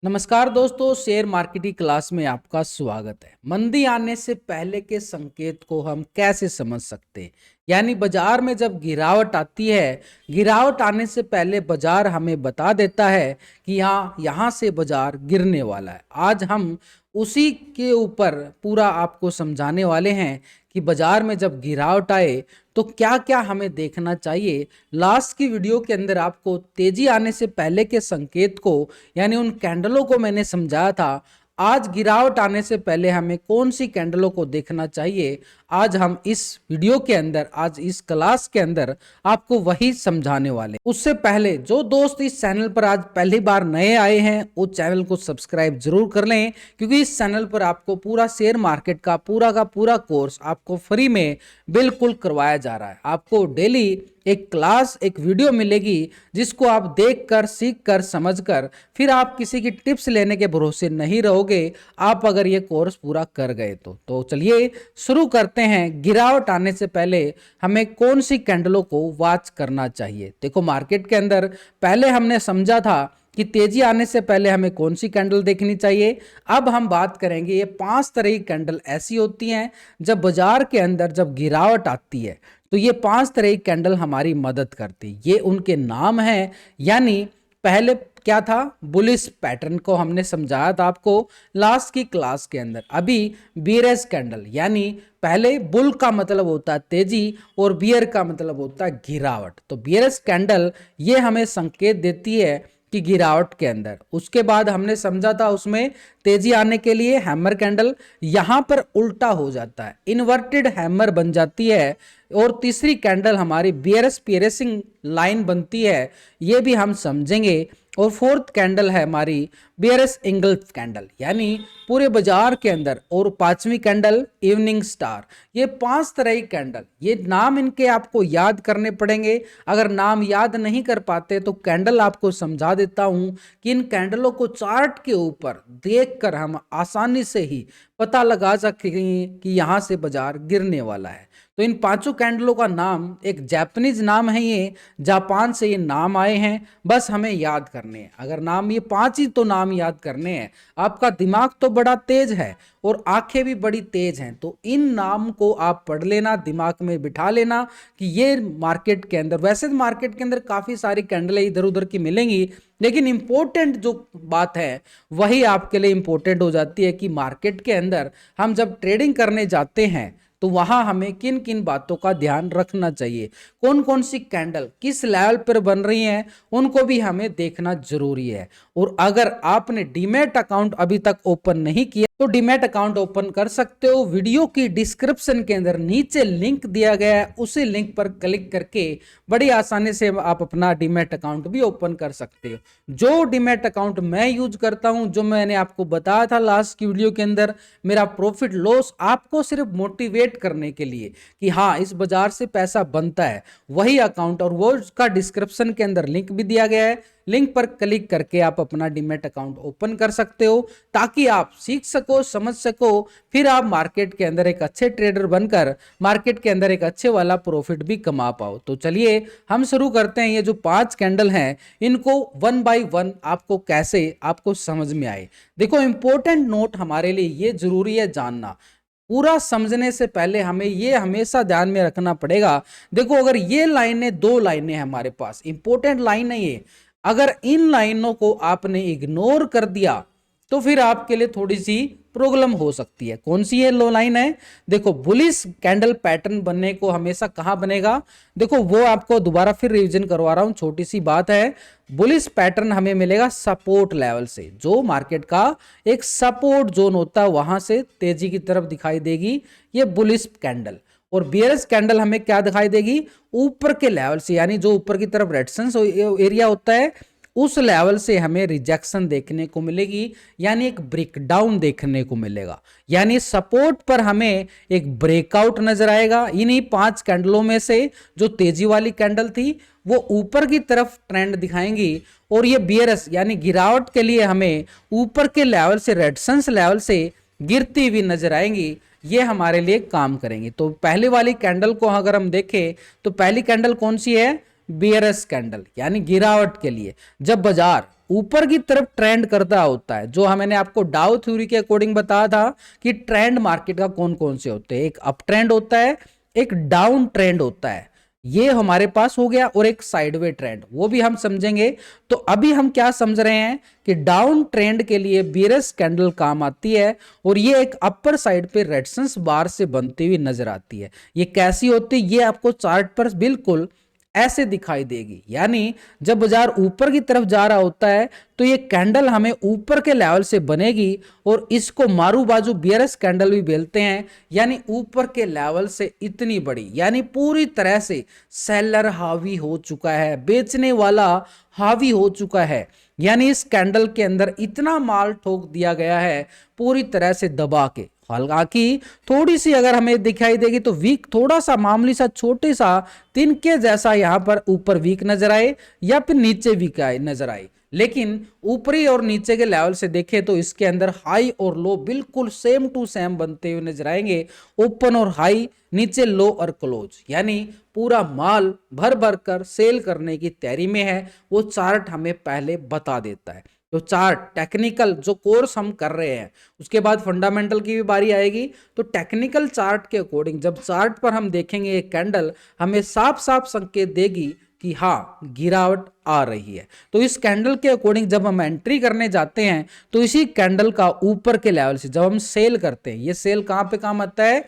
नमस्कार दोस्तों, share marketing class में आपका स्वागत है। मंदी आने से पहले के संकेत को हम कैसे समझ सकते हैं? यानी बाजार में जब गिरावट आती है, गिरावट आने से पहले बाजार हमें बता देता है कि यहाँ से बाजार गिरने वाला है। आज हम उसी के ऊपर पूरा आपको समझाने वाले हैं कि बाजार में जब गिरावट आए तो क्या क्या हमें देखना चाहिए। लास्ट की वीडियो के अंदर आपको तेजी आने से पहले के संकेत को यानी उन कैंडलों को मैंने समझाया था। आज गिरावट आने से पहले हमें कौन सी कैंडलों को देखना चाहिए, आज हम इस वीडियो के अंदर, आज इस क्लास के अंदर आपको वही समझाने वाले। उससे पहले जो दोस्त इस चैनल पर आज पहली बार नए आए हैं वो चैनल को सब्सक्राइब जरूर कर लें, क्योंकि इस चैनल पर आपको पूरा शेयर मार्केट का पूरा कोर्स आपको फ्री में बिल्कुल करवाया जा रहा है। आपको डेली एक क्लास, एक वीडियो मिलेगी जिसको आप देखकर, सीखकर, समझकर फिर आप किसी की टिप्स लेने के भरोसे नहीं रहोगे, आप अगर ये कोर्स पूरा कर गए तो चलिए शुरू करते हैं। गिरावट आने से पहले हमें कौन सी कैंडलों को वॉच करना चाहिए। देखो, मार्केट के अंदर पहले हमने समझा था कि तेजी आने से पहले हमें कौन सी कैंडल देखनी चाहिए। अब हम बात करेंगे, ये 5 तरह की कैंडल ऐसी होती हैं जब बाजार के अंदर जब गिरावट आती है तो ये 5 तरह की कैंडल हमारी मदद करती। ये उनके नाम हैं। यानी पहले क्या था, बुलिश पैटर्न को हमने समझाया था आपको लास्ट की क्लास के अंदर। अभी बियरिश कैंडल, यानी पहले बुल का मतलब होता है तेजी और बियर का मतलब होता है गिरावट। तो बियरिश कैंडल ये हमें संकेत देती है कि गिरावट के अंदर। उसके बाद हमने समझा था उसमें तेजी आने के लिए हैमर कैंडल, यहां पर उल्टा हो जाता है, इन्वर्टेड हैमर बन जाती है। और तीसरी कैंडल हमारी बियरिश पियरिशिंग लाइन बनती है, ये भी हम समझेंगे। और फोर्थ कैंडल है हमारी बियरिश इंगल्फ कैंडल, यानी पूरे बाजार के अंदर। और पांचवी कैंडल इवनिंग स्टार। ये 5 तरह की कैंडल, ये नाम इनके आपको याद करने पड़ेंगे। अगर नाम याद नहीं कर पाते तो कैंडल आपको समझा देता हूं कि इन कैंडलों को चार्ट के ऊपर देखकर हम आसानी से ही पता लगा सकेंगे कि यहां से बाजार गिरने वाला है। तो इन 5 कैंडलों का नाम, एक जापानीज नाम है, ये जापान से ये नाम आए हैं, बस हमें याद करने हैं। अगर नाम ये 5 ही तो नाम याद करने हैं। आपका दिमाग तो बड़ा तेज है और आंखें भी बड़ी तेज हैं, तो इन नाम को आप पढ़ लेना, दिमाग में बिठा लेना कि ये मार्केट के अंदर, वैसे तो मार्केट के अंदर काफी सारी कैंडलें इधर उधर की मिलेंगी, लेकिन इंपॉर्टेंट जो बात है वही आपके लिए इंपॉर्टेंट हो जाती है कि मार्केट के अंदर हम जब ट्रेडिंग करने जाते हैं तो वहां हमें किन किन बातों का ध्यान रखना चाहिए, कौन कौन सी कैंडल किस लेवल पर बन रही हैं, उनको भी हमें देखना जरूरी है। और अगर आपने डीमैट अकाउंट अभी तक ओपन नहीं किया तो डीमैट अकाउंट ओपन कर सकते हो। वीडियो की डिस्क्रिप्शन के अंदर नीचे लिंक दिया गया है, उसी लिंक पर क्लिक करके बड़ी आसानी से आप अपना डीमैट अकाउंट भी ओपन कर सकते हो। जो डीमैट अकाउंट मैं यूज करता हूं, जो मैंने आपको बताया था लास्ट की वीडियो के अंदर, मेरा प्रॉफिट लॉस आपको सिर्फ मोटिवेट करने के लिए कि हाँ इस बाजार से पैसा बनता है, वही अकाउंट, और वो उसका डिस्क्रिप्शन के अंदर लिंक भी दिया गया है। लिंक पर क्लिक करके आप अपना डीमैट अकाउंट ओपन कर सकते हो ताकि आप सीख सको, समझ सको, फिर आप मार्केट के अंदर एक अच्छे ट्रेडर बनकर मार्केट के अंदर एक अच्छे वाला प्रॉफिट भी कमा पाओ। तो चलिए हम शुरू करते हैं। ये जो 5 कैंडल हैं इनको 1 बाय 1 आपको कैसे आपको समझ में आए। देखो, इंपॉर्टेंट नोट हमारे लिए ये जरूरी है जानना, पूरा समझने से पहले हमें ये हमेशा ध्यान में रखना पड़ेगा। देखो, अगर ये लाइनें, 2 लाइनें हमारे पास इंपॉर्टेंट लाइन है ये, अगर इन लाइनों को आपने इग्नोर कर दिया तो फिर आपके लिए थोड़ी सी प्रॉब्लम हो सकती है। कौन सी ये लो लाइन है? देखो, बुलिश कैंडल पैटर्न बनने को हमेशा कहां बनेगा, देखो वो आपको दोबारा फिर रिवीजन करवा रहा हूं, छोटी सी बात है। बुलिश पैटर्न हमें मिलेगा सपोर्ट लेवल से, जो मार्केट का एक सपोर्ट जोन होता है वहां से तेजी की तरफ दिखाई देगी ये बुलिश कैंडल। और बियरिश कैंडल हमें क्या दिखाई देगी, ऊपर के लेवल से, यानी जो ऊपर की तरफ रेजिस्टेंस एरिया होता है उस लेवल से हमें रिजेक्शन देखने को मिलेगी, यानी एक ब्रेकडाउन देखने को मिलेगा। यानी सपोर्ट पर हमें एक ब्रेकआउट नजर आएगा। इन्हीं 5 कैंडलों में से जो तेजी वाली कैंडल थी वो ऊपर की तरफ ट्रेंड दिखाएंगी, और ये बियरिश यानी गिरावट के लिए हमें ऊपर के लेवल से, रेजिस्टेंस लेवल से गिरती हुई नजर आएंगी। ये हमारे लिए काम करेंगे। तो पहले वाली कैंडल को अगर हम देखें तो पहली कैंडल कौन सी है, बियरिश कैंडल, यानी गिरावट के लिए। जब बाजार ऊपर की तरफ ट्रेंड करता होता है, जो मैंने आपको डाउ थ्योरी के अकॉर्डिंग बताया था कि ट्रेंड मार्केट का कौन कौन से होते हैं, एक अप ट्रेंड होता है, एक डाउन ट्रेंड होता है, ये हमारे पास हो गया, और एक साइडवे ट्रेंड, वो भी हम समझेंगे। तो अभी हम क्या समझ रहे हैं कि डाउन ट्रेंड के लिए बियरिश कैंडल काम आती है, और ये एक अपर साइड पे रेजिस्टेंस बार से बनती हुई नजर आती है। ये कैसी होती है, ये आपको चार्ट पर बिल्कुल ऐसे दिखाई देगी। यानी जब बाजार ऊपर की तरफ जा रहा होता है तो ये कैंडल हमें ऊपर के लेवल से बनेगी, और इसको मारू बाजू बियरिश कैंडल भी बोलते हैं। यानी ऊपर के लेवल से इतनी बड़ी, यानी पूरी तरह से सेलर हावी हो चुका है, बेचने वाला हावी हो चुका है। यानी इस कैंडल के अंदर इतना माल ठोक दिया गया है पूरी तरह से दबा के। हालांकि थोड़ी सी अगर हमें दिखाई देगी तो वीक, थोड़ा सा मामूली सा छोटे सा तिनके जैसा यहां पर ऊपर वीक नजर आए, या फिर नीचे वीक आए नजर आए, लेकिन ऊपरी और नीचे के लेवल से देखें तो इसके अंदर हाई और लो बिल्कुल सेम टू सेम बनते हुए नजर आएंगे। ओपन और हाई, नीचे लो और क्लोज, यानी पूरा माल भर भर कर सेल करने की तैयारी में है, वो चार्ट हमें पहले बता देता है। तो चार्ट टेक्निकल जो कोर्स हम कर रहे हैं, उसके बाद फंडामेंटल की भी बारी आएगी। तो टेक्निकल चार्ट के अकॉर्डिंग जब चार्ट पर हम देखेंगे एक कैंडल, हमें साफ साफ संकेत देगी कि हाँ गिरावट आ रही है। तो इस कैंडल के अकॉर्डिंग जब हम एंट्री करने जाते हैं तो इसी कैंडल का ऊपर के लेवल से जब हम सेल करते हैं, ये सेल कहां पे काम आता है,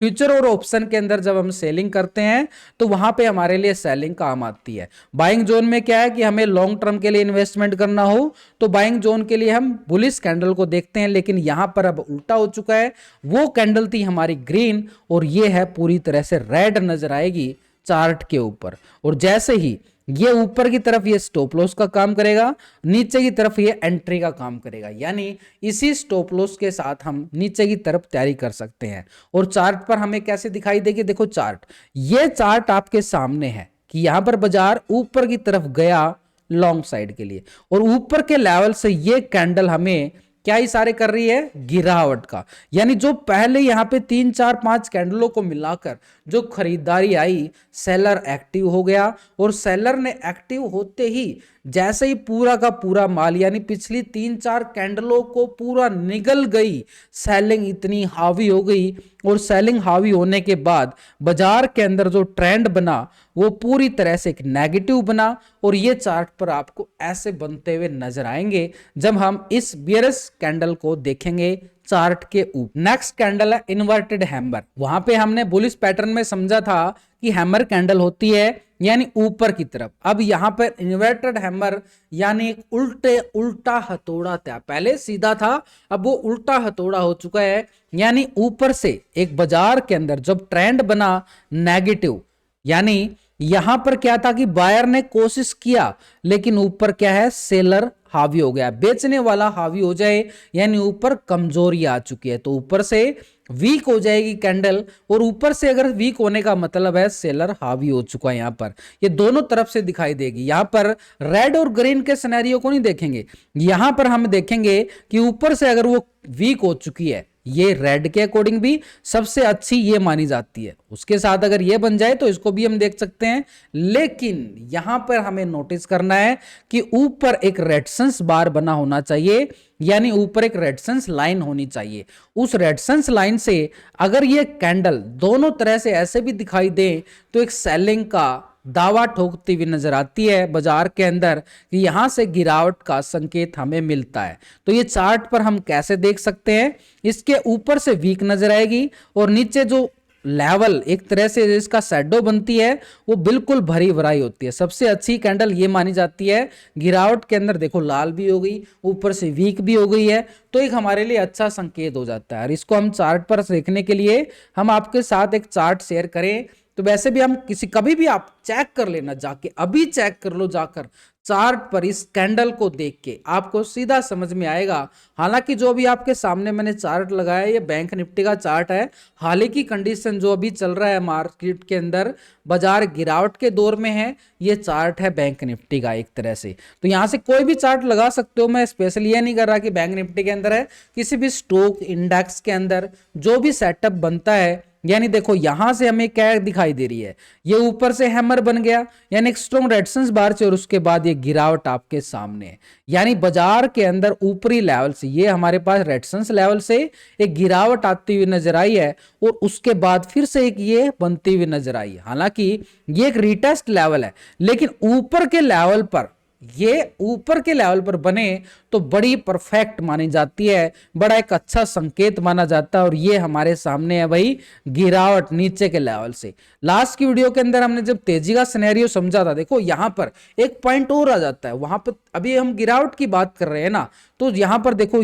फ्यूचर और ऑप्शन के अंदर जब हम सेलिंग करते हैं तो वहां पे हमारे लिए सेलिंग काम आती है। बाइंग जोन में क्या है कि हमें लॉन्ग टर्म के लिए इन्वेस्टमेंट करना हो तो बाइंग जोन के लिए हम बुलिश कैंडल को देखते हैं, लेकिन यहां पर अब उल्टा हो चुका है। वो कैंडल थी हमारी ग्रीन, और ये है पूरी तरह से रेड नजर आएगी चार्ट के ऊपर। और जैसे ही ये ऊपर की तरफ ये स्टॉप लॉस का काम करेगा, नीचे की तरफ ये एंट्री का काम करेगा। यानी इसी स्टॉप लॉस के साथ हम नीचे की तरफ तैयारी कर सकते हैं। और चार्ट पर हमें कैसे दिखाई देगी, देखो चार्ट, ये चार्ट आपके सामने है कि यहां पर बाजार ऊपर की तरफ गया लॉन्ग साइड के लिए, और ऊपर के लेवल से ये कैंडल हमें क्या इशारे कर रही है, गिरावट का। यानी जो पहले यहां पे 3 4 5 कैंडलों को मिलाकर जो खरीदारी आई, सेलर एक्टिव हो गया, और सेलर ने एक्टिव होते ही जैसे ही पूरा का पूरा माल, यानी पिछली 3 4 कैंडलों को पूरा निगल गई, सेलिंग इतनी हावी हो गई, और सेलिंग हावी होने के बाद बाजार के अंदर जो ट्रेंड बना वो पूरी तरह से एक नेगेटिव बना। और ये चार्ट पर आपको ऐसे बनते हुए नजर आएंगे जब हम इस बियरिश कैंडल को देखेंगे चार्ट के ऊपर। नेक्स्ट कैंडल है इन्वर्टेड हैमर। वहां पे हमने बुलिश पैटर्न में समझा था कि हैमर कैंडल होती है यानी ऊपर की तरफ। अब यहां पर इन्वर्टेड हैमर यानी एक उल्टा हथौड़ा था, पहले सीधा था अब वो उल्टा हथौड़ा हो चुका है। यानी ऊपर से एक बाजार के अंदर जब ट्रेंड बना नेगेटिव, यानी यहां पर क्या था कि बायर ने कोशिश किया, लेकिन ऊपर क्या है, सेलर हावी हो गया, बेचने वाला हावी हो जाए, यानी ऊपर कमजोरी आ चुकी है, तो ऊपर से वीक हो जाएगी कैंडल। और ऊपर से अगर वीक होने का मतलब है सेलर हावी हो चुका है, यहां पर ये दोनों तरफ से दिखाई देगी। यहां पर रेड और ग्रीन के सिनेरियो को नहीं देखेंगे, यहां पर हम देखेंगे कि ऊपर से अगर वो वीक हो चुकी है, ये रेड के अकॉर्डिंग भी सबसे अच्छी ये मानी जाती है, उसके साथ अगर ये बन जाए तो इसको भी हम देख सकते हैं। लेकिन यहां पर हमें नोटिस करना है कि ऊपर एक रेजिस्टेंस बार बना होना चाहिए, यानी ऊपर एक रेजिस्टेंस लाइन होनी चाहिए। उस रेजिस्टेंस लाइन से अगर ये कैंडल दोनों तरह से ऐसे भी दिखाई दे तो एक सेलिंग का दावा ठोकती हुई नजर आती है बाजार के अंदर कि यहां से गिरावट का संकेत हमें मिलता है। तो ये चार्ट पर हम कैसे देख सकते हैं, इसके ऊपर से वीक नजर आएगी और नीचे जो लेवल एक तरह से इसका शैडो बनती है वो बिल्कुल भरी भराई होती है। सबसे अच्छी कैंडल ये मानी जाती है। गिरावट के अंदर देखो लाल भी हो गई, ऊपर से वीक भी हो गई है, तो एक हमारे लिए अच्छा संकेत हो जाता है। और इसको हम चार्ट पर देखने के लिए हम आपके साथ एक चार्ट शेयर करें तो वैसे भी हम कभी भी आप चेक कर लेना, जाके अभी चेक कर लो जाकर चार्ट पर इस कैंडल को देख के आपको सीधा समझ में आएगा। हालांकि जो अभी आपके सामने मैंने चार्ट लगाया है ये बैंक निफ्टी का चार्ट है। हाल ही की कंडीशन जो अभी चल रहा है मार्केट के अंदर, बाजार गिरावट के दौर में है, ये चार्ट है बैंक निफ्टी का एक तरह से। तो यहां से कोई भी चार्ट लगा सकते हो, मैं स्पेशली ये नहीं कर रहा कि बैंक निफ्टी के अंदर है, किसी भी स्टॉक इंडेक्स के अंदर जो भी सेटअप बनता है यानी देखो यहां से हमें क्या दिखाई दे रही है, ये ऊपर से हैमर बन गया यानी एक स्ट्रॉन्ग रेजिस्टेंस बार से, और उसके बाद ये गिरावट आपके सामने है। यानी बाजार के अंदर ऊपरी लेवल से ये हमारे पास रेजिस्टेंस लेवल से एक गिरावट आती हुई नजर आई है, और उसके बाद फिर से एक ये बनती हुई नजर आई है। हालांकि ये एक रीटेस्ट लेवल है, लेकिन ऊपर के लेवल पर, ये ऊपर के लेवल पर बने तो बड़ी परफेक्ट मानी जाती है, बड़ा एक अच्छा संकेत माना जाता है। और ये हमारे सामने है भाई गिरावट नीचे के लेवल से। लास्ट की वीडियो के अंदर हमने जब तेजी का सिनेरियो समझा था, देखो यहां पर एक पॉइंट और आ जाता है, वहां पर अभी हम गिरावट की बात कर रहे हैं ना, तो यहां पर देखो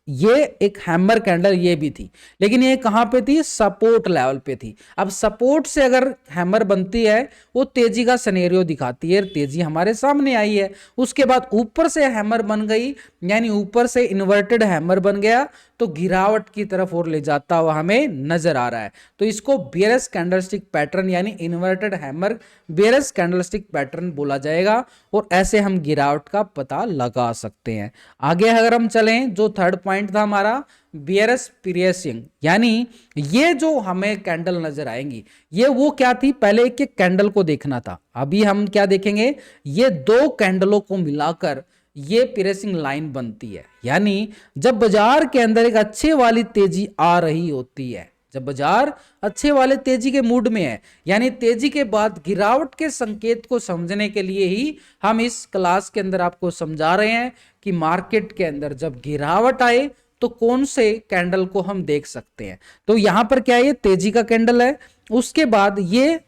ये एक हैमर कैंडल ये भी थी, लेकिन ये कहां पे थी, सपोर्ट लेवल पे थी। अब सपोर्ट से अगर हैमर बनती है वो तेजी का सिनेरियो दिखाती है, तेजी हमारे सामने आई है। उसके बाद ऊपर से हैमर बन गई, यानी ऊपर से इन्वर्टेड हैमर बन गया, तो गिरावट की तरफ और ले जाता हुआ हमें नजर आ रहा है। तो इसको बेयरिश कैंडलस्टिक पैटर्न यानी inverted hammer bearish candlestick pattern बोला जाएगा, और ऐसे हम गिरावट का पता लगा सकते हैं। आगे अगर हम चलें, जो थर्ड पॉइंट था हमारा बियरस पियर्सिंग, यानी ये जो हमें कैंडल नजर आएंगी ये वो क्या थी, पहले एक एक कैंडल को देखना था, अभी हम क्या देखेंगे, ये दो कैंडलों को मिलाकर ये पियर्सिंग लाइन बनती है। यानी जब बाजार के अंदर एक अच्छे वाली तेजी आ रही होती है, जब बाजार अच्छे वाले तेजी के मूड में है, यानी तेजी के बाद गिरावट के संकेत को समझने के लिए ही हम इस क्लास के अंदर आपको समझा रहे हैं कि मार्केट के अंदर जब गिरावट आए तो कौन से कैंडल को हम देख सकते हैं। तो यहां पर क्या है, ये तेजी का कैंडल है, उसके बाद ये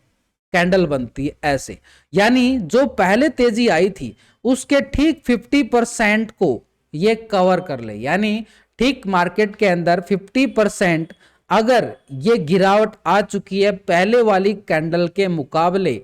कैंडल बनती है ऐसे, यानी जो पहले तेजी आई थी उसके ठीक 50% को ये कवर कर ले, यानी ठीक मार्केट के अंदर 50% अगर ये गिरावट आ चुकी है पहले वाली कैंडल के मुकाबले,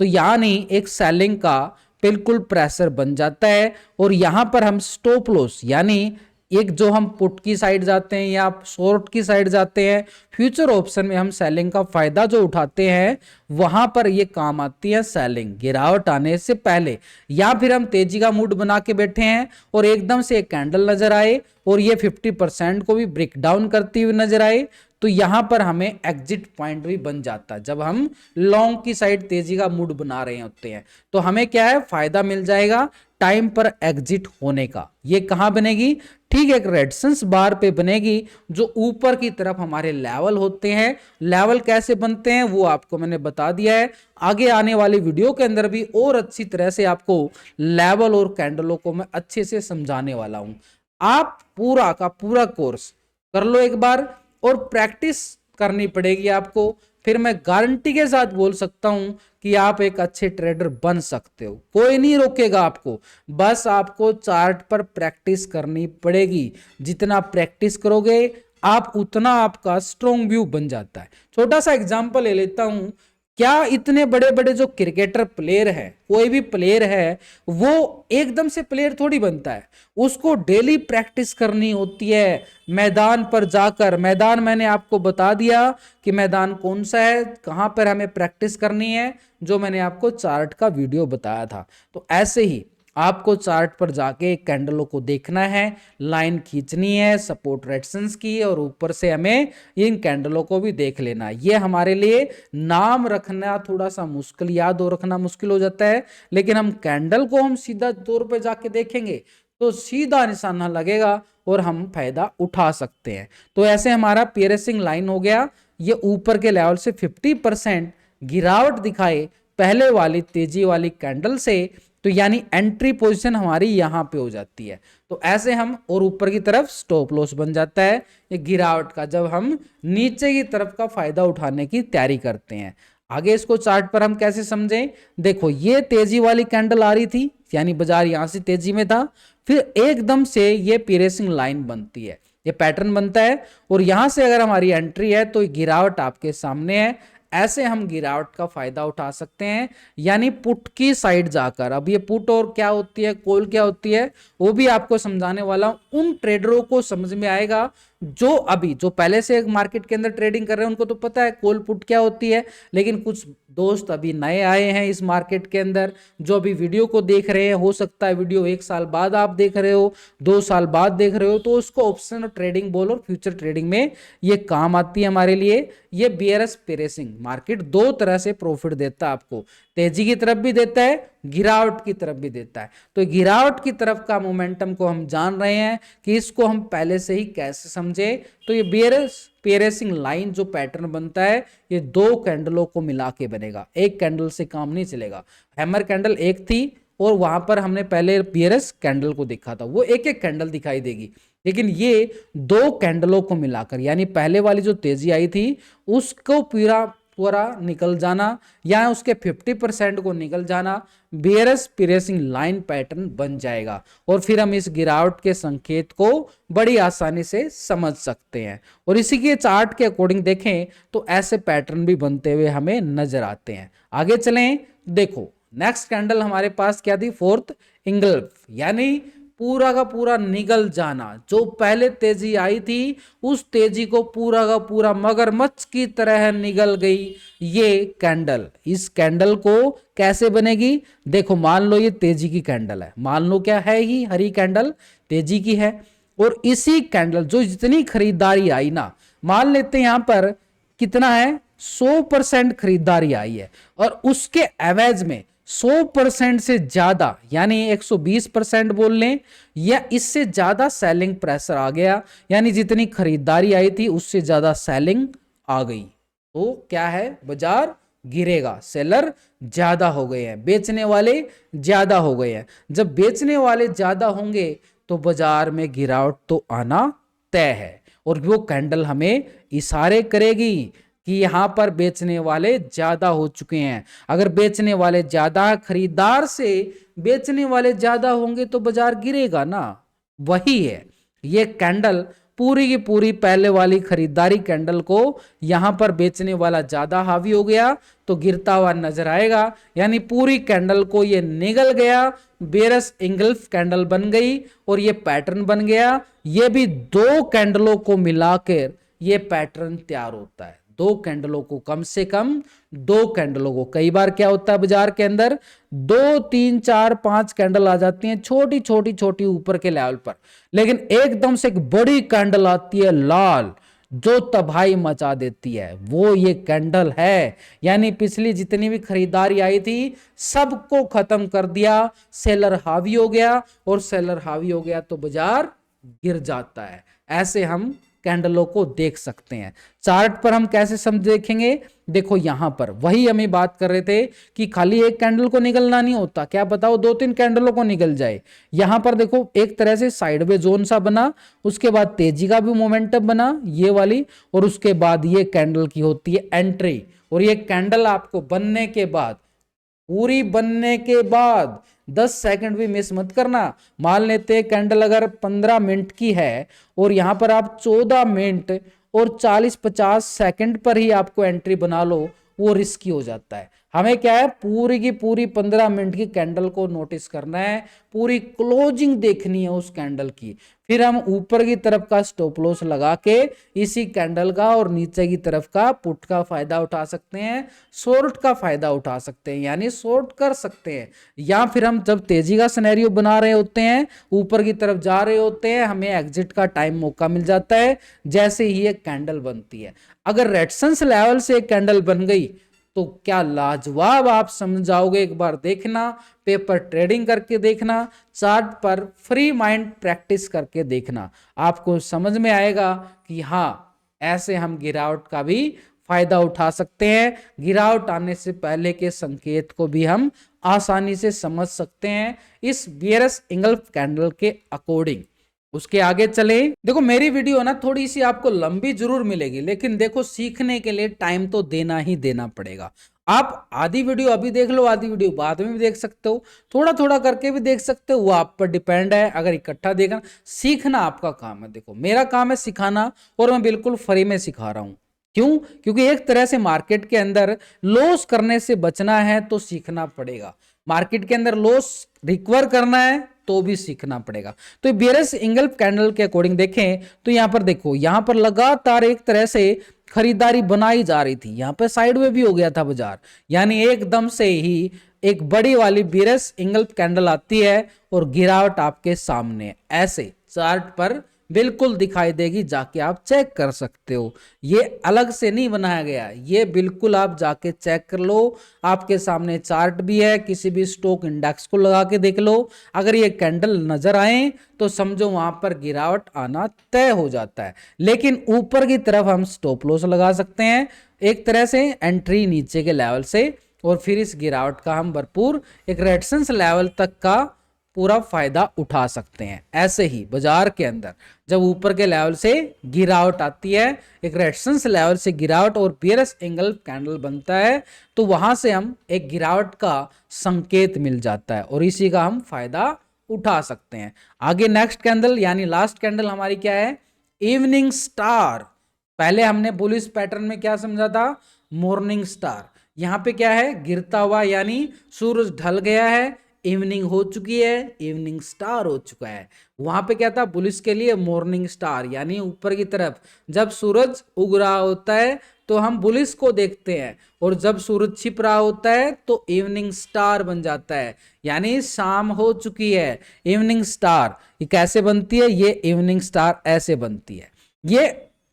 तो यानी एक सेलिंग का बिल्कुल प्रेशर बन जाता है। और यहां पर हम स्टॉप लॉस, यानी एक जो हम पुट की साइड जाते हैं या शॉर्ट की साइड जाते हैं, फ्यूचर ऑप्शन में हम सेलिंग का फायदा जो उठाते हैं, वहां पर ये काम आती है सेलिंग गिरावट आने से पहले। या फिर हम तेजी का मूड बना के बैठे हैं और एकदम से एक कैंडल नजर आए और ये 50% को भी ब्रेक डाउन करती हुई नजर आए, तो यहां पर हमें एग्जिट पॉइंट भी बन जाता है। जब हम लॉन्ग की साइड तेजी का मूड बना रहे होते हैं तो हमें क्या है, फायदा मिल जाएगा टाइम पर एग्जिट होने का। ये कहां बनेगी, ठीक एक रेजिस्टेंस बार पे बनेगी, जो ऊपर की तरफ हमारे लेवल होते हैं। लेवल कैसे बनते हैं वो आपको मैंने बता दिया है, आगे आने वाली वीडियो के अंदर भी और अच्छी तरह से आपको लेवल और कैंडलों को मैं अच्छे से समझाने वाला हूं। आप पूरा का पूरा कोर्स कर लो एक बार, और प्रैक्टिस करनी पड़ेगी आपको, फिर मैं गारंटी के साथ बोल सकता हूं कि आप एक अच्छे ट्रेडर बन सकते हो। कोई नहीं रोकेगा आपको, बस आपको चार्ट पर प्रैक्टिस करनी पड़ेगी। जितना प्रैक्टिस करोगे आप उतना आपका स्ट्रॉन्ग व्यू बन जाता है। छोटा सा एग्जांपल ले लेता हूं, क्या इतने बड़े बड़े जो क्रिकेटर प्लेयर है, कोई भी प्लेयर है वो एकदम से प्लेयर थोड़ी बनता है, उसको डेली प्रैक्टिस करनी होती है मैदान पर जाकर। मैदान मैंने आपको बता दिया कि मैदान कौन सा है, कहां पर हमें प्रैक्टिस करनी है, जो मैंने आपको चार्ट का वीडियो बताया था। तो ऐसे ही आपको चार्ट पर जाके कैंडलों को देखना है, लाइन खींचनी है सपोर्ट रेजिस्टेंस की, और ऊपर से हमें इन कैंडलों को भी देख लेना है। ये हमारे लिए नाम रखना थोड़ा सा मुश्किल, याद हो रखना मुश्किल हो जाता है, लेकिन हम कैंडल को हम सीधा तौर पे जाके देखेंगे तो सीधा निशाना लगेगा और हम फायदा उठा सकते हैं। तो ऐसे हमारा पियर्सिंग लाइन हो गया, ये ऊपर के लेवल से 50% गिरावट दिखाए पहले वाली तेजी वाली कैंडल से, तो यानी एंट्री पोजीशन हमारी यहां पे हो जाती है। तो ऐसे हम, और ऊपर की तरफ स्टॉप लॉस बन जाता है ये गिरावट का, जब हम नीचे की तरफ का फायदा उठाने की तैयारी करते हैं। आगे इसको चार्ट पर हम कैसे समझें, देखो ये तेजी वाली कैंडल आ रही थी, यानी बाजार यहां से तेजी में था, फिर एकदम से ये पियर्सिंग लाइन बनती है, ये पैटर्न बनता है, और यहां से अगर हमारी एंट्री है तो गिरावट आपके सामने है। ऐसे हम गिरावट का फायदा उठा सकते हैं, यानी पुट की साइड जाकर। अब ये पुट और क्या होती है, कॉल क्या होती है, वो भी आपको समझाने वाला हूं। उन ट्रेडरों को समझ में आएगा जो पहले से मार्केट के अंदर ट्रेडिंग कर रहे हैं, उनको तो पता है कॉल पुट क्या होती है, लेकिन कुछ दोस्त अभी नए आए हैं इस मार्केट के अंदर, जो अभी वीडियो को देख रहे हैं, हो सकता है वीडियो 1 साल बाद आप देख रहे हो, 2 साल बाद देख रहे हो, तो उसको ऑप्शन ट्रेडिंग बोल और फ्यूचर ट्रेडिंग में ये काम आती है हमारे लिए। ये बियरस पेरेसिंग मार्केट दो तरह से प्रॉफिट देता है आपको, तेजी की तरफ भी देता है, गिरावट की तरफ भी देता है। तो गिरावट की तरफ का मोमेंटम को हम जान रहे हैं कि इसको हम पहले से ही कैसे समझे। तो ये बियरस पेरेसिंग लाइन जो पैटर्न बनता है, ये 2 कैंडलों को मिला के बनेगा, एक कैंडल से काम नहीं चलेगा। हैमर कैंडल एक थी और वहां पर हमने पहले बियरस कैंडल को देखा था, वो एक एक कैंडल दिखाई देगी, लेकिन ये 2 कैंडलों को मिलाकर, यानी पहले वाली जो तेजी आई थी उसको पूरा पूरा निकल जाना या उसके 50% को निकल जाना, बियरस पेरेसिंग लाइन पैटर्न बन जाएगा। और फिर हम इस गिरावट के संकेत को बड़ी आसानी से समझ सकते हैं। और इसी के चार्ट के अकॉर्डिंग देखें तो ऐसे पैटर्न भी बनते हुए हमें नजर आते हैं। आगे चलें, देखो नेक्स्ट कैंडल हमारे पास क्या थी, फोर्थ इंगल्फ, यानी पूरा का पूरा निगल जाना। जो पहले तेजी आई थी उस तेजी को पूरा का पूरा मगरमच्छ की तरह निगल गई ये कैंडल। इस कैंडल को कैसे बनेगी, देखो मान लो ये तेजी की कैंडल है, मान लो क्या है ही हरी कैंडल तेजी की है, और इसी कैंडल जो जितनी खरीदारी आई ना, मान लेते हैं यहां पर कितना है, 100% खरीदारी आई है, और उसके एवज में 100% से ज्यादा यानी 120% बोल लें या इससे ज्यादा सेलिंग प्रेशर आ गया, यानी जितनी खरीदारी आई थी उससे ज्यादा सेलिंग आ गई, तो क्या है, बाजार गिरेगा, सेलर ज्यादा हो गए हैं, बेचने वाले ज्यादा हो गए हैं। जब बेचने वाले ज्यादा होंगे तो बाजार में गिरावट तो आना तय है, और वो कैंडल हमें इशारे करेगी कि यहां पर बेचने वाले ज्यादा हो चुके हैं। अगर बेचने वाले ज्यादा, खरीदार से बेचने वाले ज्यादा होंगे तो बाजार गिरेगा ना, वही है ये कैंडल। पूरी की पूरी पहले वाली खरीदारी कैंडल को यहां पर बेचने वाला ज्यादा हावी हो गया तो गिरता हुआ नजर आएगा, यानी पूरी कैंडल को ये निगल गया, बेरस इंगल्फ कैंडल बन गई और ये पैटर्न बन गया। ये भी 2 कैंडलों को मिलाकर ये पैटर्न तैयार होता है, 2 कैंडलों को, कम से कम 2 कैंडलों को। कई बार क्या होता है बाजार के अंदर 2 3 4 5 कैंडल आ जाती हैं छोटी छोटी छोटी ऊपर के लेवल पर, लेकिन एकदम से एक बड़ी कैंडल आती है लाल जो तबाही मचा देती है, वो ये कैंडल है। यानी पिछली जितनी भी खरीदारी आई थी सबको खत्म कर दिया, सेलर हावी हो गया, और सेलर हावी हो गया तो बाजार गिर जाता है। ऐसे हम कैंडलों को देख सकते हैं। चार्ट पर हम कैसे समझ देखेंगे, देखो यहां पर वही हमें बात कर रहे थे कि खाली एक कैंडल को निकलना नहीं होता, क्या बताओ 2-3 कैंडलों को निकल जाए। यहां पर देखो एक तरह से साइडवे जोन सा बना, उसके बाद तेजी का भी मोमेंटम बना ये वाली, और उसके बाद ये कैंडल की होती है एंट्री। और ये कैंडल आपको बनने के बाद, पूरी बनने के बाद 10 सेकंड भी मिस मत करना। मान लेते हैं कैंडल अगर 15 मिनट की है और यहां पर आप 14 मिनट और 40-50 सेकंड पर ही आपको एंट्री बना लो, वो रिस्की हो जाता है। हमें क्या है, पूरी की पूरी 15 मिनट की कैंडल को नोटिस करना है, पूरी क्लोजिंग देखनी है उस कैंडल की, फिर हम ऊपर की तरफ का स्टॉप लॉस लगा के इसी कैंडल का और नीचे की तरफ का पुट का फायदा उठा सकते हैं, शॉर्ट का फायदा उठा सकते हैं, यानी शॉर्ट कर सकते हैं। या फिर हम जब तेजी का सिनेरियो बना रहे होते हैं, ऊपर की तरफ जा रहे होते हैं, हमें एग्जिट का टाइम मौका मिल जाता है जैसे ही एक कैंडल बनती है। अगर रेजिस्टेंस लेवल से एक कैंडल बन गई तो क्या लाजवाब आप समझ जाओगे। एक बार देखना, पेपर ट्रेडिंग करके देखना, चार्ट पर फ्री माइंड प्रैक्टिस करके देखना, आपको समझ में आएगा कि हाँ ऐसे हम गिरावट का भी फायदा उठा सकते हैं। गिरावट आने से पहले के संकेत को भी हम आसानी से समझ सकते हैं इस बियरस इंगल्फ कैंडल के अकॉर्डिंग। उसके आगे चले, देखो मेरी वीडियो ना थोड़ी सी आपको लंबी जरूर मिलेगी, लेकिन देखो सीखने के लिए टाइम तो देना ही देना पड़ेगा। आप आधी वीडियो अभी देख लो, आधी वीडियो बाद में भी देख सकते हो, थोड़ा थोड़ा करके भी देख सकते हो, वो आप पर डिपेंड है। अगर इकट्ठा देखना, सीखना आपका काम है। देखो मेरा काम है सिखाना और मैं बिल्कुल फ्री में सिखा रहा हूं। क्यों? क्योंकि एक तरह से मार्केट के अंदर लॉस करने से बचना है तो सीखना पड़ेगा, मार्केट के अंदर लॉस रिकवर करना है तो भी सीखना पड़ेगा। तो बियरस इंगल्फ कैंडल के अकॉर्डिंग देखें तो यहां पर देखो, यहां पर लगातार एक तरह से खरीदारी बनाई जा रही थी, यहां पर साइड में भी हो गया था बाजार, यानी एकदम से ही एक बड़ी वाली बियरस इंगल्फ कैंडल आती है और गिरावट आपके सामने ऐसे चार्ट पर बिल्कुल दिखाई देगी, जाके आप चेक कर सकते हो, ये अलग से नहीं बनाया गया, ये बिल्कुल आप जाके चेक कर लो, आपके सामने चार्ट भी है, किसी भी स्टॉक इंडेक्स को लगा के देख लो, अगर ये कैंडल नजर आए तो समझो वहां पर गिरावट आना तय हो जाता है। लेकिन ऊपर की तरफ हम स्टॉप लॉस लगा सकते हैं, एक तरह से एंट्री नीचे के लेवल से, और फिर इस गिरावट का हम भरपूर एक रेजिस्टेंस लेवल तक का पूरा फायदा उठा सकते हैं। ऐसे ही बाजार के अंदर जब ऊपर के लेवल से गिरावट आती है, एक रेजिस्टेंस लेवल से गिरावट और बियरस एंगल कैंडल बनता है, तो वहां से हम एक गिरावट का संकेत मिल जाता है और इसी का हम फायदा उठा सकते हैं। आगे नेक्स्ट कैंडल यानी लास्ट कैंडल हमारी क्या है? Evening star. पहले हमने बुलिश पैटर्न में क्या समझा था? Morning star. यहां पे क्या है? गिरता हुआ, यानी सूरज ढल गया है, इवनिंग हो चुकी है, इवनिंग स्टार हो चुका है। वहां पे क्या था? बुलिश के लिए मॉर्निंग स्टार, यानी ऊपर की तरफ जब सूरज उग रहा होता है तो हम बुलिश को देखते हैं, और जब सूरज छिप रहा होता है तो इवनिंग स्टार बन जाता है, यानी शाम हो चुकी है। इवनिंग स्टार ये कैसे बनती है? ये इवनिंग स्टार ऐसे बनती है, ये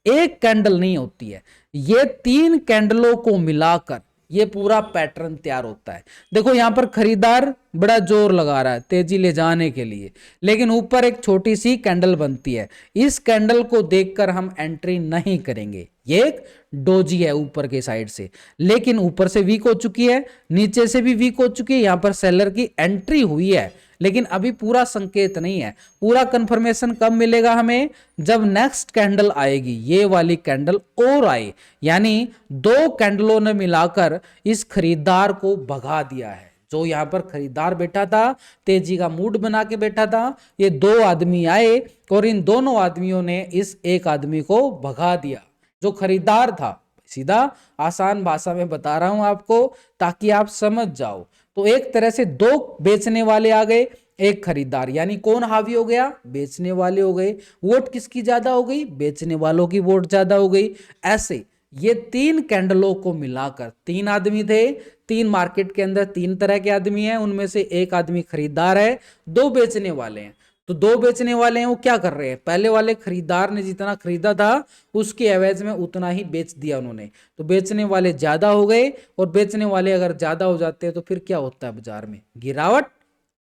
एक कैंडल नहीं होती है, ये 3 कैंडलों को मिलाकर ये पूरा पैटर्न तैयार होता है। देखो यहां पर खरीदार बड़ा जोर लगा रहा है तेजी ले जाने के लिए, लेकिन ऊपर एक छोटी सी कैंडल बनती है, इस कैंडल को देखकर हम एंट्री नहीं करेंगे, ये एक डोजी है ऊपर के साइड से, लेकिन ऊपर से वीक हो चुकी है, नीचे से भी वीक हो चुकी है, यहां पर सेलर की एंट्री हुई है, लेकिन अभी पूरा संकेत नहीं है। पूरा कंफर्मेशन कब मिलेगा हमें? जब नेक्स्ट कैंडल आएगी, ये वाली कैंडल और आए, यानी 2 कैंडलों ने मिलाकर इस खरीदार को भगा दिया है। जो यहां पर खरीदार बैठा था, तेजी का मूड बना के बैठा था, ये 2 आदमी आए और इन दोनों आदमियों ने इस एक आदमी को भगा दिया जो खरीदार था। सीधा आसान भाषा में बता रहा हूं आपको ताकि आप समझ जाओ। तो एक तरह से 2 बेचने वाले आ गए, एक खरीदार, यानी कौन हावी हो गया? बेचने वाले हो गए। वोट किसकी ज्यादा हो गई? बेचने वालों की वोट ज्यादा हो गई। ऐसे ये 3 कैंडलों को मिलाकर 3 आदमी थे, 3 मार्केट के अंदर 3 तरह के आदमी हैं, उनमें से एक आदमी खरीदार है, 2 बेचने वाले हैं। तो 2 बेचने वाले हैं, वो क्या कर रहे हैं? पहले वाले खरीदार ने जितना खरीदा था उसके एवज में उतना ही बेच दिया उन्होंने, तो बेचने वाले ज्यादा हो गए, और बेचने वाले अगर ज्यादा हो जाते हैं तो फिर क्या होता है? बाजार में गिरावट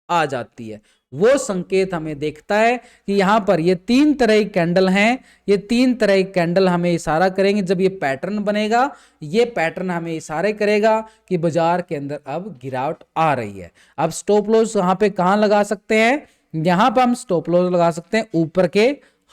आ जाती है। वो संकेत हमें देखता है कि यहां पर ये 3 तरह की कैंडल हैं, ये 3 तरह की कैंडल हमें इशारा करेंगे, जब ये पैटर्न बनेगा, ये पैटर्न हमें इशारे करेगा कि बाजार के अंदर अब गिरावट आ रही है। अब स्टॉप लॉस यहां पे कहां लगा सकते हैं? यहां पर हम स्टॉप लॉस लगा सकते हैं ऊपर के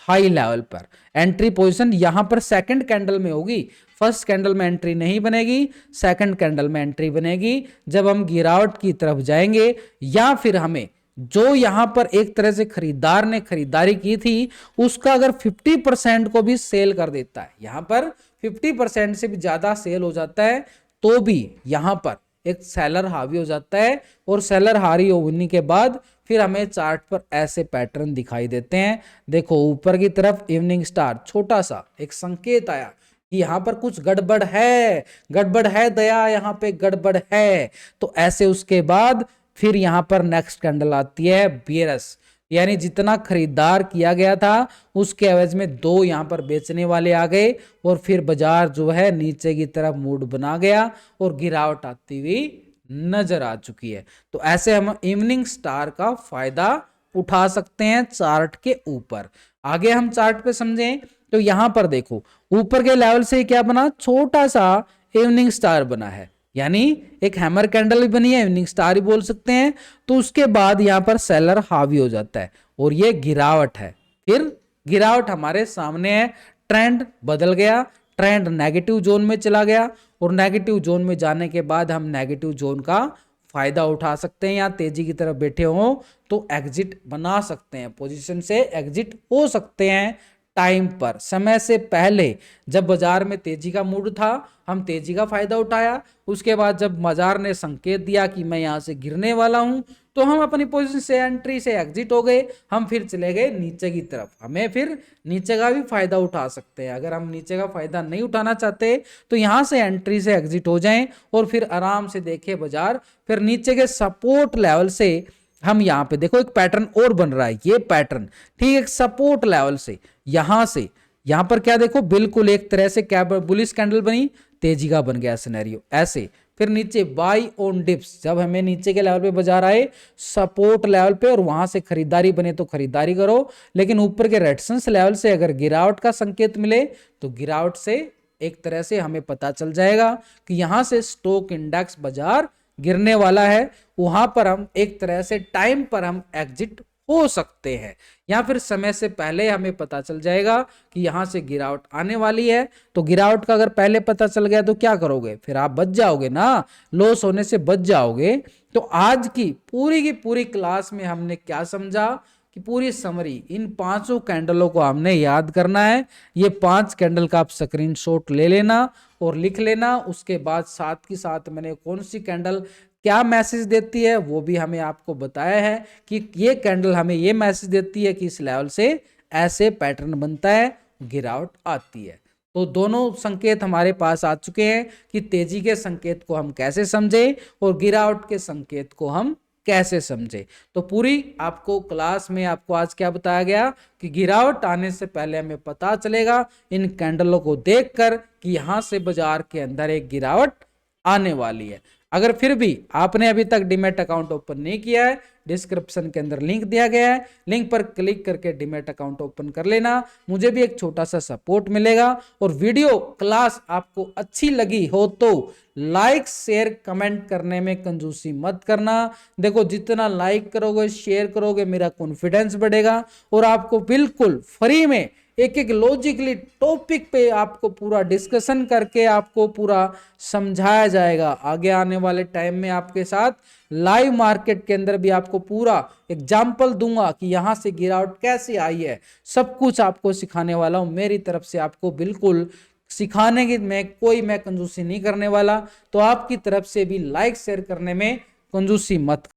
हाई लेवल पर। एंट्री पोजीशन यहां पर सेकंड कैंडल में होगी, फर्स्ट कैंडल में एंट्री नहीं बनेगी, सेकंड कैंडल में एंट्री बनेगी जब हम गिरावट की तरफ जाएंगे, या फिर हमें जो यहां पर एक तरह से खरीदार ने खरीदारी की थी उसका अगर 50% को भी सेल कर देता है, यहां पर 50% से भी ज्यादा सेल हो जाता है, तो भी यहां पर एक सेलर हावी हो जाता है, और सेलर हावी होने के बाद फिर हमें चार्ट पर ऐसे पैटर्न दिखाई देते हैं। देखो ऊपर की तरफ इवनिंग स्टार, छोटा सा एक संकेत आया कि यहां पर कुछ गड़बड़ है, गड़बड़ है दया, यहां पे गड़बड़ है। तो ऐसे उसके बाद फिर यहां पर नेक्स्ट कैंडल आती है बियरस, यानी जितना खरीदार किया गया था उसके एवज में 2 यहां पर बेचने वाले आ गए, और फिर बाजार जो है नीचे की तरफ मूड बना गया और गिरावट आती हुई नजर आ चुकी है। तो ऐसे हम इवनिंग स्टार का फायदा उठा सकते हैं चार्ट के ऊपर। आगे हम चार्ट पे समझें तो यहां पर देखो ऊपर के लेवल से क्या बना? छोटा सा इवनिंग स्टार बना है, यानी एक हैमर कैंडल भी बनी है, इवनिंग स्टार ही बोल सकते हैं। तो उसके बाद यहां पर सेलर हावी हो जाता है और ये गिरावट है, फिर गिरावट हमारे सामने है, ट्रेंड बदल गया, ट्रेंड नेगेटिव जोन में चला गया, और नेगेटिव जोन में जाने के बाद हम नेगेटिव जोन का फायदा उठा सकते हैं, या तेजी की तरफ बैठे हो तो एग्जिट बना सकते हैं, पोजीशन से एग्जिट हो सकते हैं, टाइम पर, समय से पहले जब बाजार में तेजी का मूड था हम तेजी का फायदा उठाया। उसके बाद जब बाजार ने संकेत दिया कि मैं यहां से गिरने वाला हूं तो हम अपनी पोजीशन से एंट्री से एग्जिट हो गए, हम फिर चले गए नीचे की तरफ। हमें फिर नीचे का भी फायदा उठा सकते हैं। अगर हम नीचे का फायदा नहीं उठाना चाहते तो यहां से एंट्री से एग्जिट हो जाएं और फिर आराम से देखें बाजार, फिर नीचे के सपोर्ट लेवल से हम यहां पे देखो एक पैटर्न और बन रहा है, ये पैटर्न ठीक एक सपोर्ट लेवल से यहां पर क्या देखो बिल्कुल एक तरह से क्या बुलिश कैंडल बनी, तेजी का बन गया सिनेरियो ऐसे। फिर नीचे बाई ऑन डिप्स, जब हमें नीचे के लेवल पे बाजार आए सपोर्ट लेवल पे और वहां से खरीदारी बने तो खरीदारी करो, लेकिन ऊपर के रेजिस्टेंस लेवल से अगर गिरावट का संकेत मिले तो गिरावट से एक तरह से हमें पता चल जाएगा कि यहां से स्टॉक इंडेक्स बाजार गिरने वाला है। वहां पर हम एक तरह से टाइम पर हम एग्जिट हो सकते हैं, या फिर समय से पहले हमें पता चल जाएगा कि यहां से गिरावट आने वाली है। तो गिरावट का अगर पहले पता चल गया तो क्या करोगे, फिर आप बच जाओगे ना, लॉस होने से बच जाओगे। तो आज की पूरी क्लास में हमने क्या समझा कि पूरी समरी इन पांचों कैंडलों को हमने याद करना है। ये 5 कैंडल का आप स्क्रीनशॉट ले लेना और लिख लेना। उसके बाद साथ ही साथ मैंने कौन सी कैंडल क्या मैसेज देती है वो भी हमें आपको बताया है कि ये कैंडल हमें ये मैसेज देती है कि इस लेवल से ऐसे पैटर्न बनता है, गिरावट आती है। तो दोनों संकेत हमारे पास आ चुके हैं कि तेजी के संकेत को हम कैसे समझे और गिरावट के संकेत को हम कैसे समझे। तो पूरी आपको क्लास में आपको आज क्या बताया गया कि गिरावट आने से पहले हमें पता चलेगा इन कैंडलों को देखकर कि यहां से बाजार के अंदर एक गिरावट आने वाली है। अगर फिर भी आपने अभी तक डीमैट अकाउंट ओपन नहीं किया है, डिस्क्रिप्शन के अंदर लिंक दिया गया है, लिंक पर क्लिक करके डीमैट अकाउंट ओपन कर लेना। मुझे भी एक छोटा सा सपोर्ट मिलेगा। और वीडियो क्लास आपको अच्छी लगी हो तो लाइक शेयर कमेंट करने में कंजूसी मत करना। देखो जितना लाइक करोगे शेयर करोगे मेरा कॉन्फिडेंस बढ़ेगा और आपको बिल्कुल फ्री में एक एक लॉजिकली टॉपिक पे आपको पूरा डिस्कशन करके आपको पूरा समझाया जाएगा। आगे आने वाले टाइम में आपके साथ लाइव मार्केट के अंदर भी आपको पूरा एग्जाम्पल दूंगा कि यहां से गिरावट कैसे आई है, सब कुछ आपको सिखाने वाला हूं। मेरी तरफ से आपको बिल्कुल सिखाने की मैं कंजूसी नहीं करने वाला। तो आपकी तरफ से भी लाइक शेयर करने में कंजूसी मत